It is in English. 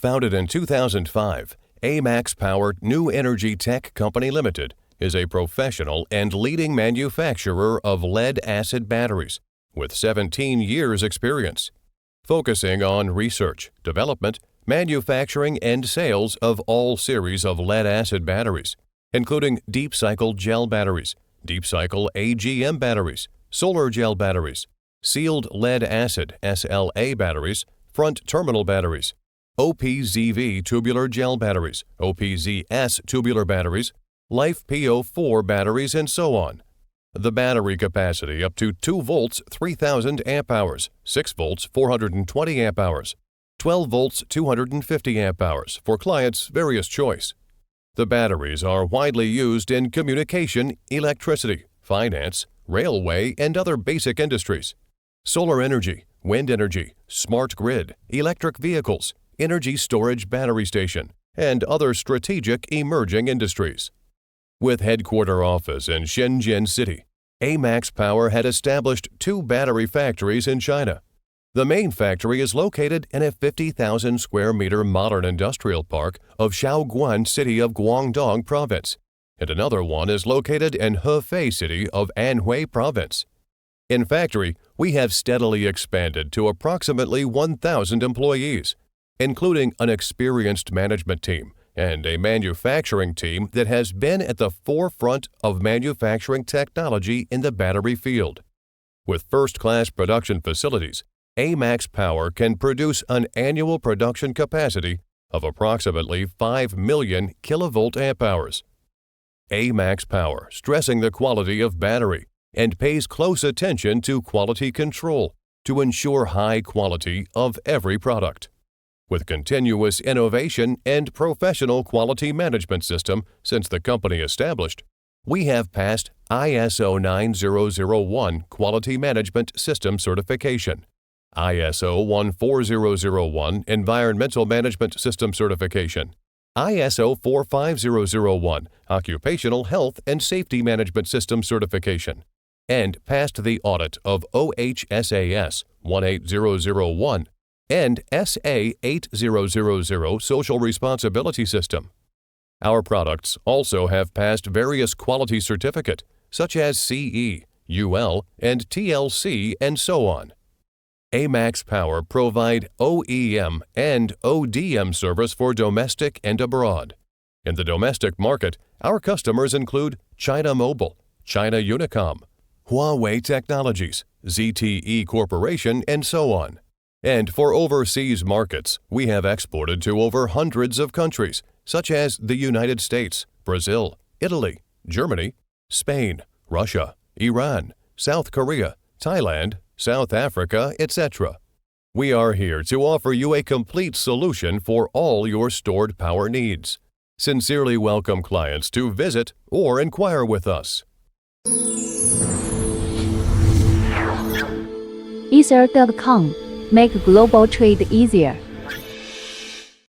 Founded in 2005, AMAXPOWER New Energy Tech Company Limited is a professional and leading manufacturer of lead-acid batteries with 17 years' experience, focusing on research, development, manufacturing, and sales of all series of lead-acid batteries, including deep-cycle gel batteries, deep-cycle AGM batteries, solar gel batteries, sealed lead-acid SLA batteries, front terminal batteries, OPZV tubular gel batteries, OPZS tubular batteries, Life PO4 batteries, and so on. The battery capacity up to 2 volts 3000 amp hours, 6 volts 420 amp hours, 12 volts 250 amp hours for clients' various choice. The batteries are widely used in communication, electricity, finance, railway, and other basic industries, solar energy, wind energy, smart grid, electric vehicles, energy storage battery station, and other strategic emerging industries. With headquarter office in Shenzhen City, AMAXPOWER had established 2 battery factories in China. The main factory is located in a 50,000 square meter modern industrial park of Shaoguan City of Guangdong Province, and another one is located in Hefei City of Anhui Province. In factory, we have steadily expanded to approximately 1,000 employees, including an experienced management team and a manufacturing team that has been at the forefront of manufacturing technology in the battery field. With first-class production facilities, AMAXPOWER can produce an annual production capacity of approximately 5 million kilovolt amp hours. AMAXPOWER stressing the quality of battery and pays close attention to quality control to ensure high quality of every product. With continuous innovation and professional quality management system since the company established, we have passed ISO 9001 Quality Management System certification, ISO 14001 Environmental Management System certification, ISO 45001 Occupational Health and Safety Management System certification, and passed the audit of OHSAS 18001 and SA 8000 Social Responsibility System. Our products also have passed various quality certificate, such as CE, UL, and TLC, and so on. AMAXPOWER provide OEM and ODM service for domestic and abroad. In the domestic market, our customers include China Mobile, China Unicom, Huawei Technologies, ZTE Corporation, and so on. And for overseas markets, we have exported to over hundreds of countries, such as the United States, Brazil, Italy, Germany, Spain, Russia, Iran, South Korea, Thailand, South Africa, etc. We are here to offer you a complete solution for all your stored power needs. Sincerely welcome clients to visit or inquire with us. Ether.com. Make global trade easier.